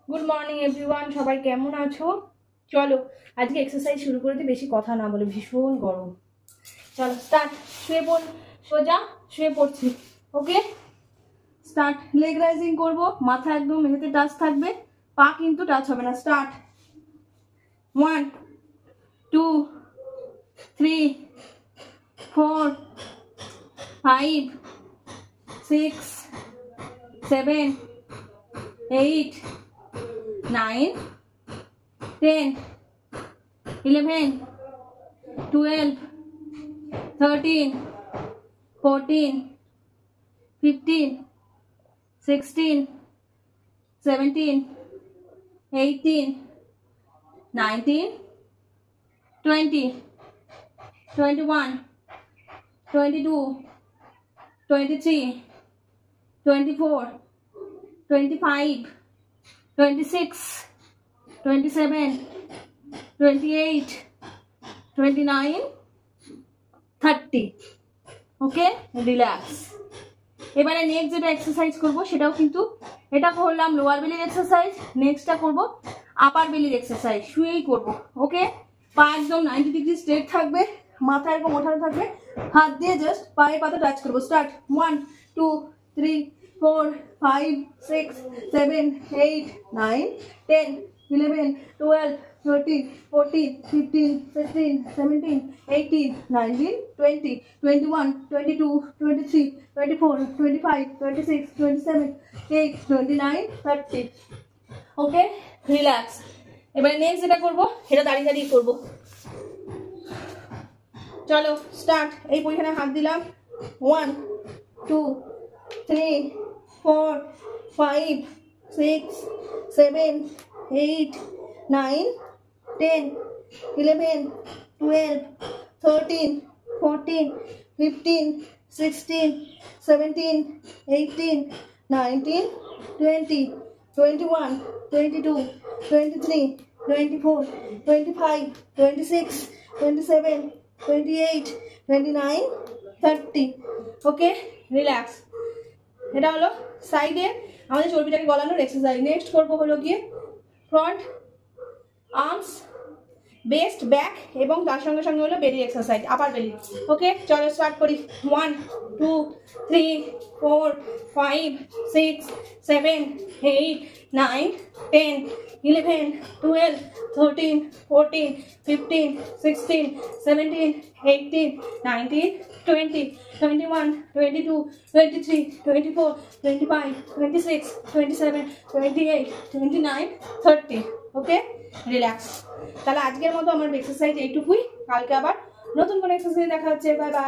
Good morning everyone, সবাই কেমন আছো? চলো আজকে এক্সারসাইজ শুরু করে দিই, বেশি কথা না বলে, ভীষণ গরম। চলো স্টার্ট। শুয়ে পড়, সোজা শুয়ে পড়ছি। Okay start. লেগ রাইজিং করব, মাথা একদম মেঝেতে টাচ থাকবে, পা কিন্তু টাচ হবে না। স্টার্ট। 1 2 3 4 5 6 7 8 9 10 11 12 13 14 15 16 17 18 19 20 21 22 23 24 25 26 27 28 29 30। Okay relax. এবারে নেক্সট যেটা এক্সারসাইজ করব সেটাও কিন্তু, এটা করলাম লোয়ার বেলির এক্সারসাইজ, নেক্সটটা করব আপার বেলির এক্সারসাইজ, শুয়েই করব। ওকে পা একদম 90 ডিগ্রি স্ট্রেট থাকবে, মাথা এরকম ওঠানো থাকবে, হাত দিয়ে জাস্ট পায়ে পাতা টাচ করবো। স্টার্ট। 1 2 3 4 5 6 7 8 9 10 11 12 13 14 15 16 17 18 19 20 21 22 23 24 25 26 27 8 29 30। Okay relax. এবারে নেক্সট যেটা করবো সেটা দাঁড়িয়ে দাঁড়িয়ে করবো। চলো স্টার্ট। এই পজিশনে হাত দিলাম। 1 2 3 4 5 6 7 8 9 10 11 12 13 14 15 16 17 18 19 20 21 22 23 24 25 26 27 28 29 30। Okay relax. এটা হলো সাইডে আমাদের চর্বিটাকে গলানোর এক্সারসাইজ। নেক্সট করবো হলো গিয়ে ফ্রন্ট আর্মস, বেস্ট, ব্যাক এবং তার সঙ্গে সঙ্গে হলো বেলি এক্সারসাইজ, আপার বেলি। ওকে চলো স্টার্ট করি। 1 2 3 4 5 6 7 8 9 10 11 12 13 14 15 16 17 18 19 20 21 22 23 24 25 26 27 28 29 30। Okay relax. তাহলে আজকের মতো আমার এক্সারসাইজ এইটুকুই, কালকে আবার নতুন কোনো এক্সারসাইজ দেখা হচ্ছে। Bye bye.